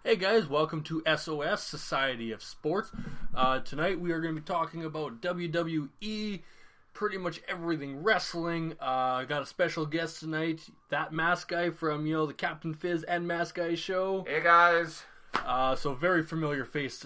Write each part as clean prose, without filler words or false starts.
Hey guys, welcome to S.O.S Society of Sports. Tonight we are going to be talking about WWE, pretty much everything wrestling. I got a special guest tonight, that mask guy from, the Captain Fizz and Mask Guy show. Hey guys. So very familiar voice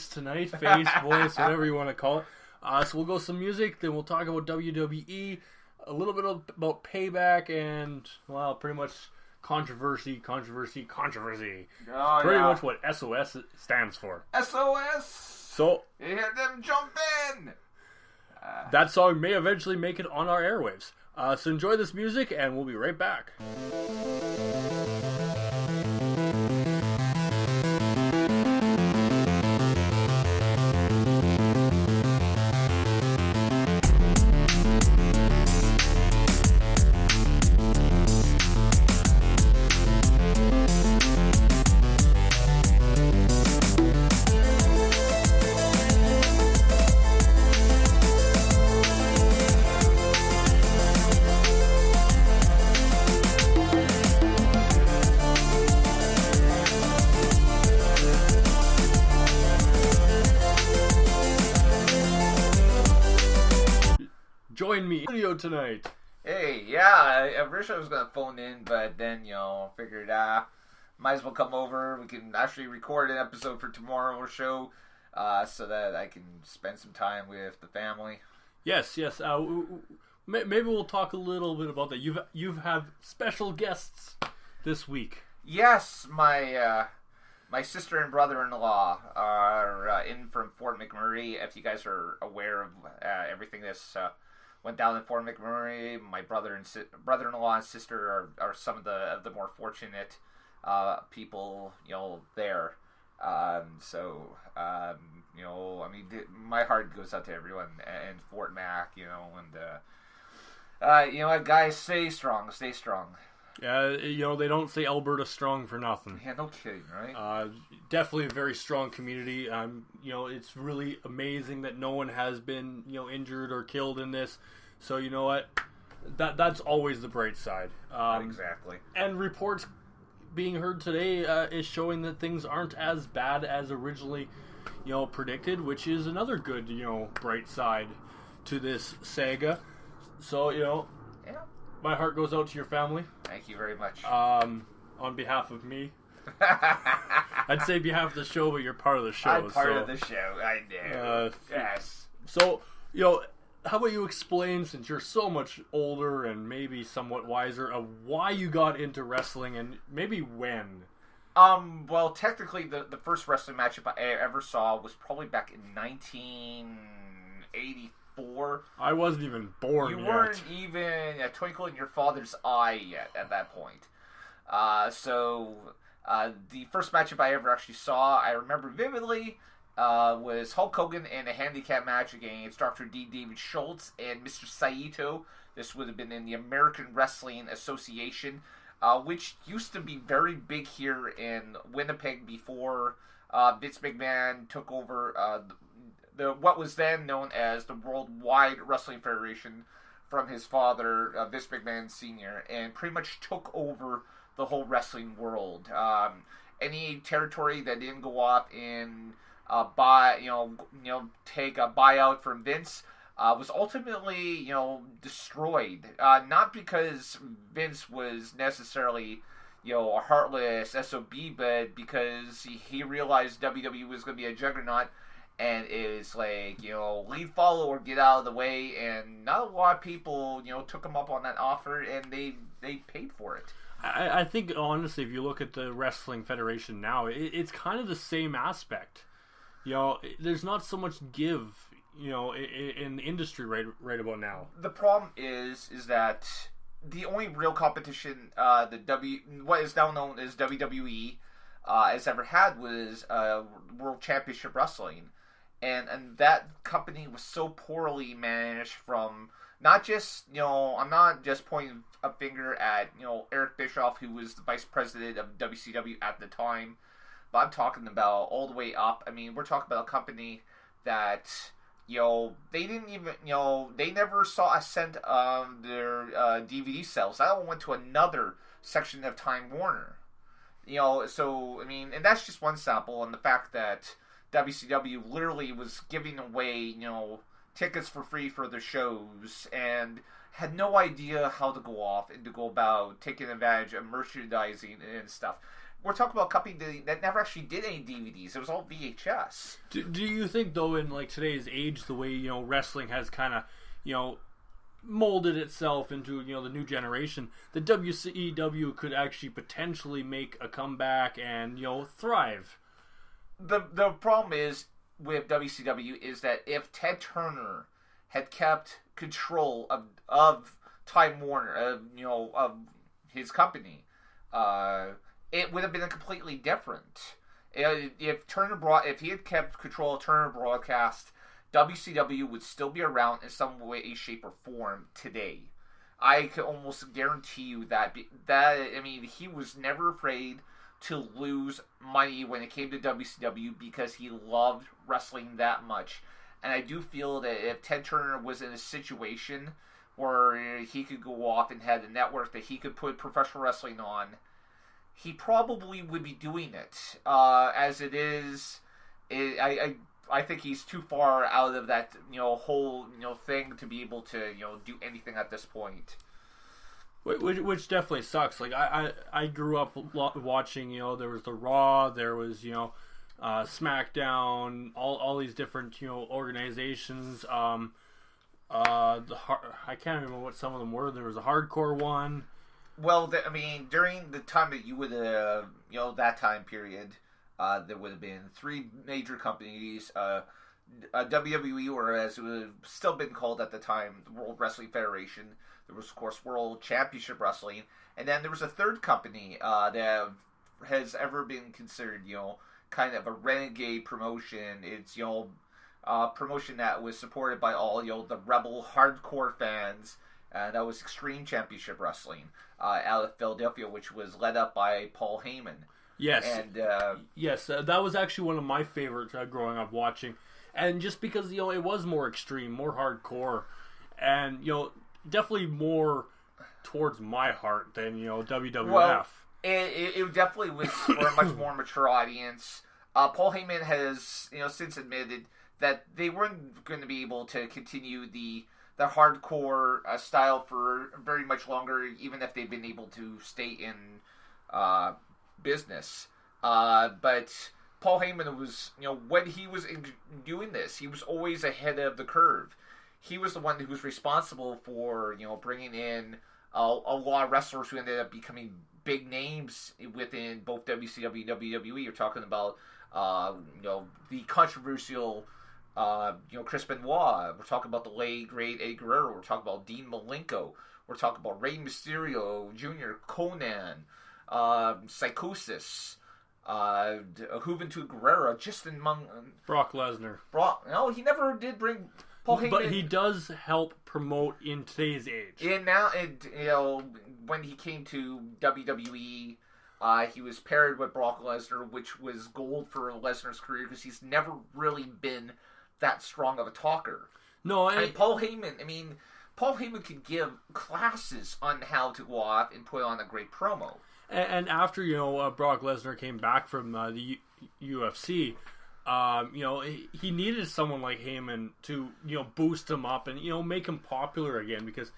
tonight, voice, whatever you want to call it. So we'll go some music, then we'll talk about WWE, a little bit about Payback, and, well, pretty much controversy. Oh, Pretty much what SOS stands for. SOS! So, You hear them jump in! that song may eventually make it on our airwaves. So enjoy this music, and we'll be right back. Join me in the studio tonight. Hey, yeah, originally I was gonna phone in, but then, figured, might as well come over. We can actually record an episode for tomorrow's show, so that I can spend some time with the family. Yes. Maybe we'll talk a little bit about that. You've had special guests this week. Yes, my sister and brother-in-law are in from Fort McMurray. If you guys are aware of everything that's went down in Fort McMurray, my brother-in-law and sister are some of the more fortunate people, there. My heart goes out to everyone in Fort Mac, and guys, stay strong. Yeah, they don't say Alberta strong for nothing. Yeah, no kidding, right? Definitely a very strong community. It's really amazing that no one has been, injured or killed in this. So you know what? That's always the bright side. Exactly. And reports being heard today is showing that things aren't as bad as originally, predicted, which is another good, bright side to this saga. So, Yeah. my heart goes out to your family. Thank you very much. On behalf of me. I'd say behalf of the show, but you're part of the show. I'm part of the show. I know. Yes. So, how about you explain, since you're so much older and maybe somewhat wiser, of why you got into wrestling and maybe when? Well, technically, the first wrestling match I ever saw was probably back in 1984. I wasn't even born yet. You weren't even a twinkle in your father's eye yet at that point. The first matchup I ever actually saw, I remember vividly, was Hulk Hogan in a handicap match against Dr. D. David Schultz and Mr. Saito. This would have been in the American Wrestling Association, which used to be very big here in Winnipeg before Vince McMahon took over what was then known as the Worldwide Wrestling Federation from his father, Vince McMahon Sr., and pretty much took over the whole wrestling world. Any territory that didn't go off and take a buyout from Vince was ultimately, destroyed. Not because Vince was necessarily, a heartless SOB, but because he realized WWE was going to be a juggernaut, and it was like, lead, follow, or get out of the way, and not a lot of people, took him up on that offer, and they paid for it. I think, honestly, if you look at the Wrestling Federation now, it's kind of the same aspect. There's not so much give, in the industry right about now. The problem is that the only real competition what is now known as WWE has ever had was World Championship Wrestling, and that company was so poorly managed from not just I'm not just pointing a finger at Eric Bischoff, who was the vice president of WCW at the time. But I'm talking about all the way up. I mean, we're talking about a company that they didn't even, they never saw a cent of their DVD sales. That all went to another section of Time Warner. So, I mean, and that's just one sample, and the fact that WCW literally was giving away, tickets for free for their shows, and had no idea how to go off and to go about taking advantage of merchandising and stuff. We're talking about a company that never actually did any DVDs. It was all VHS. Do you think, though, in like today's age, the way wrestling has kind of molded itself into the new generation, the WCW could actually potentially make a comeback and thrive? The problem is with WCW is that if Ted Turner had kept control of Time Warner, of his company, it would have been a completely different. If he had kept control of Turner Broadcast, WCW would still be around in some way, shape, or form today. I can almost guarantee you that. I mean, he was never afraid to lose money when it came to WCW because he loved wrestling that much. And I do feel that if Ted Turner was in a situation where he could go off and had a network that he could put professional wrestling on, he probably would be doing it. As it is, I think he's too far out of that whole thing to be able to do anything at this point. Which definitely sucks. Like I grew up watching. There was the Raw, there was SmackDown, all these different organizations. I can't remember what some of them were. There was a hardcore one. Well, during the time that you would that time period, there would have been three major companies. WWE, or as it would have still been called at the time, the World Wrestling Federation. There was, of course, World Championship Wrestling. And then there was a third company that has ever been considered, kind of a renegade promotion. It's, promotion that was supported by all, the rebel hardcore fans. That was Extreme Championship Wrestling out of Philadelphia, which was led up by Paul Heyman. Yes. And yes, that was actually one of my favorites growing up watching. And just because, it was more extreme, more hardcore, and, definitely more towards my heart than, WWF. Well, it definitely was for a much more mature audience. Paul Heyman has, since admitted that they weren't going to be able to continue the hardcore style for very much longer, even if they've been able to stay in business. But Paul Heyman was, when he was doing this, he was always ahead of the curve. He was the one who was responsible for, bringing in a lot of wrestlers who ended up becoming big names within both WCW and WWE. You're talking about, the controversial, Chris Benoit. We're talking about the late, great Eddie Guerrero. We're talking about Dean Malenko. We're talking about Rey Mysterio Jr., Conan, Psychosis, Juventud Guerrera, just among... Brock Lesnar. No, he never did bring Paul Heyman. But he does help promote in today's age. And now, when he came to WWE, he was paired with Brock Lesnar, which was gold for Lesnar's career because he's never really been that strong of a talker. No, Paul Heyman could give classes on how to go off and put on a great promo. And after Brock Lesnar came back from the UFC, he needed someone like Heyman to boost him up and make him popular again, because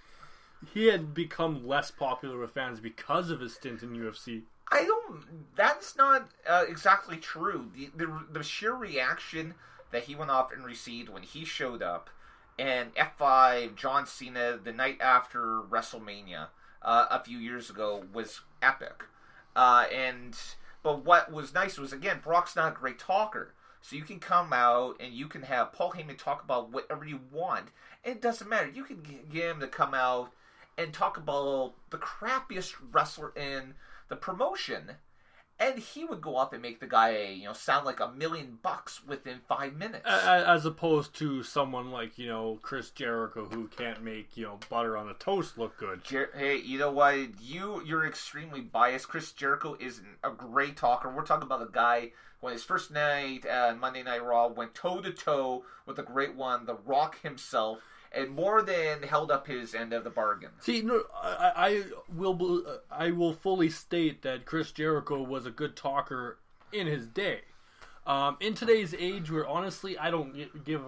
he had become less popular with fans because of his stint in UFC. That's not exactly true. The sheer reaction that he went off and received when he showed up and F5 John Cena the night after WrestleMania a few years ago was epic. But what was nice was, again, Brock's not a great talker. So you can come out and you can have Paul Heyman talk about whatever you want. And it doesn't matter. You can get him to come out and talk about the crappiest wrestler in the promotion, and he would go up and make the guy, sound like $1 million within 5 minutes. As opposed to someone like, Chris Jericho, who can't make, butter on a toast look good. Hey, you know what? You're extremely biased. Chris Jericho is a great talker. We're talking about a guy when his first night at Monday Night Raw went toe-to-toe with the great one, The Rock himself, and more than held up his end of the bargain. See, no, I will fully state that Chris Jericho was a good talker in his day. In today's age, where honestly I don't give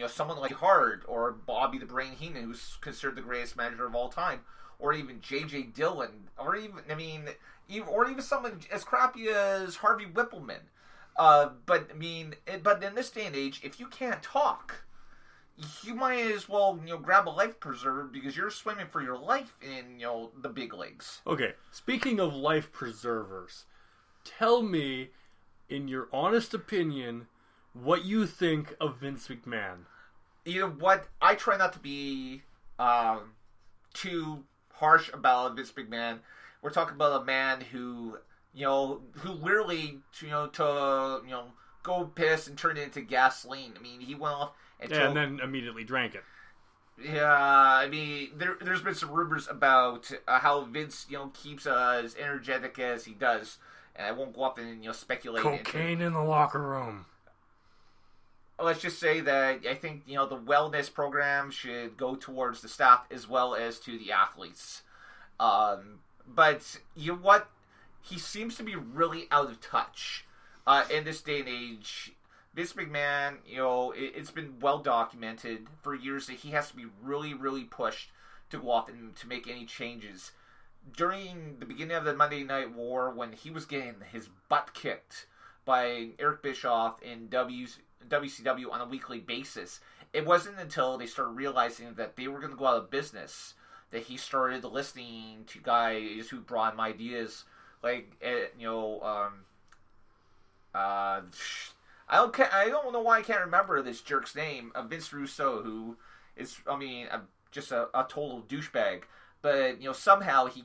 someone like Hart or Bobby the Brain Heenan, who's considered the greatest manager of all time, or even J.J. Dillon, or even someone as crappy as Harvey Whippleman. But in this day and age, if you can't talk, you might as well grab a life preserver because you're swimming for your life in the big leagues. Okay, speaking of life preservers, tell me, in your honest opinion, what you think of Vince McMahon. You know what? I try not to be too harsh about Vince McMahon. We're talking about a man who literally to go piss and turn it into gasoline. I mean, he went off and then immediately drank it. Yeah, I mean, there's been some rumors about how Vince keeps as energetic as he does. And I won't go up and speculate. Cocaine in the locker room. Let's just say that I think the wellness program should go towards the staff as well as to the athletes. But you know what? He seems to be really out of touch in this day and age. Vince McMahon, it's been well documented for years that he has to be really, really pushed to go off and to make any changes. During the beginning of the Monday Night War, when he was getting his butt kicked by Eric Bischoff in WCW on a weekly basis, it wasn't until they started realizing that they were going to go out of business that he started listening to guys who brought him ideas like, I don't know why I can't remember this jerk's name, Vince Russo, who is, just a total douchebag. But, somehow he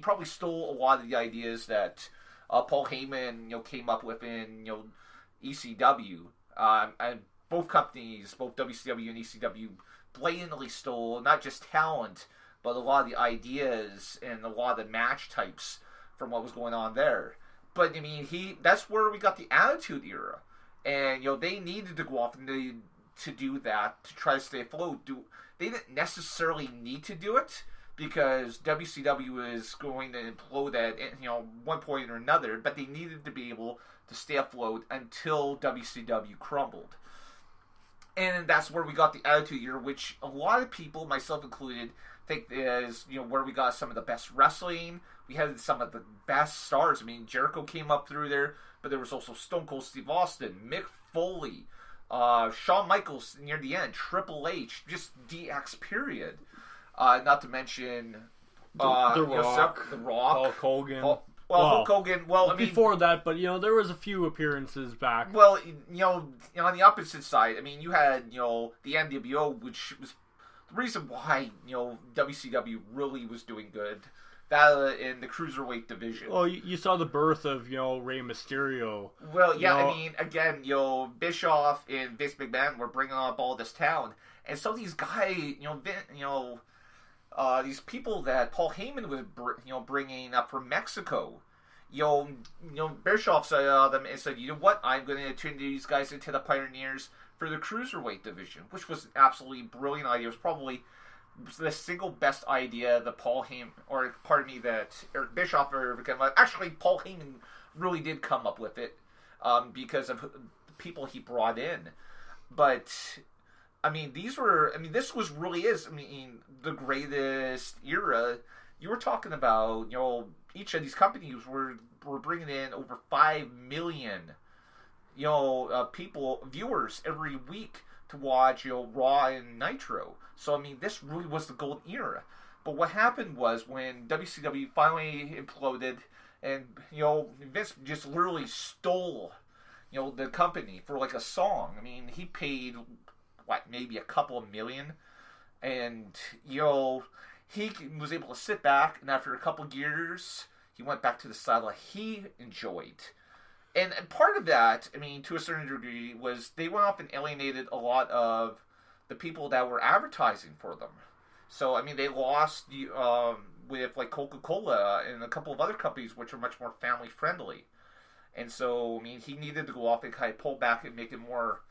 probably stole a lot of the ideas that Paul Heyman, came up with in, ECW. And both companies, both WCW and ECW, blatantly stole not just talent, but a lot of the ideas and a lot of the match types from what was going on there. But, that's where we got the Attitude Era. And, they needed to go off and to do that, to try to stay afloat. They didn't necessarily need to do it, because WCW is going to implode at one point or another, but they needed to be able to stay afloat until WCW crumbled. And that's where we got the Attitude Era, which a lot of people, myself included, think is where we got some of the best wrestling. We had some of the best stars. Jericho came up through there, but there was also Stone Cold Steve Austin, Mick Foley, Shawn Michaels near the end, Triple H, just DX period. Not to mention The Rock, Hulk Hogan. Hulk Hogan. Before that, but there was a few appearances back. Well, on the opposite side, you had the NWO, which was the reason why WCW really was doing good. That in the cruiserweight division. Well, you saw the birth of Rey Mysterio. Well, yeah, again, Bischoff and Vince McMahon were bringing up all this talent, and so these guys, these people that Paul Heyman was, bringing up from Mexico, Bischoff saw them and said, you know what, I'm going to turn these guys into the pioneers for the cruiserweight division, which was an absolutely brilliant idea. It was probably the single best idea that Paul Heyman, that Eric Bischoff ever came up. Actually, Paul Heyman really did come up with it because of the people he brought in. But this was really is, the greatest era. You were talking about, each of these companies were bringing in over 5 million, viewers every week to watch, Raw and Nitro. So, this really was the golden era. But what happened was when WCW finally imploded and, Vince just literally stole, the company for like a song. He paid, maybe a couple of million. And, he was able to sit back, and after a couple of years, he went back to the style that he enjoyed. And part of that, to a certain degree, was they went off and alienated a lot of the people that were advertising for them. So, they lost with, like, Coca-Cola and a couple of other companies which are much more family-friendly. And so, he needed to go off and kind of pull back and make it more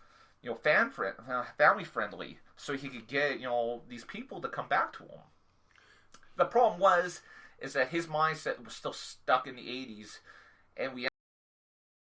family friendly, so he could get these people to come back to him. The problem is that his mindset was still stuck in the '80s, and we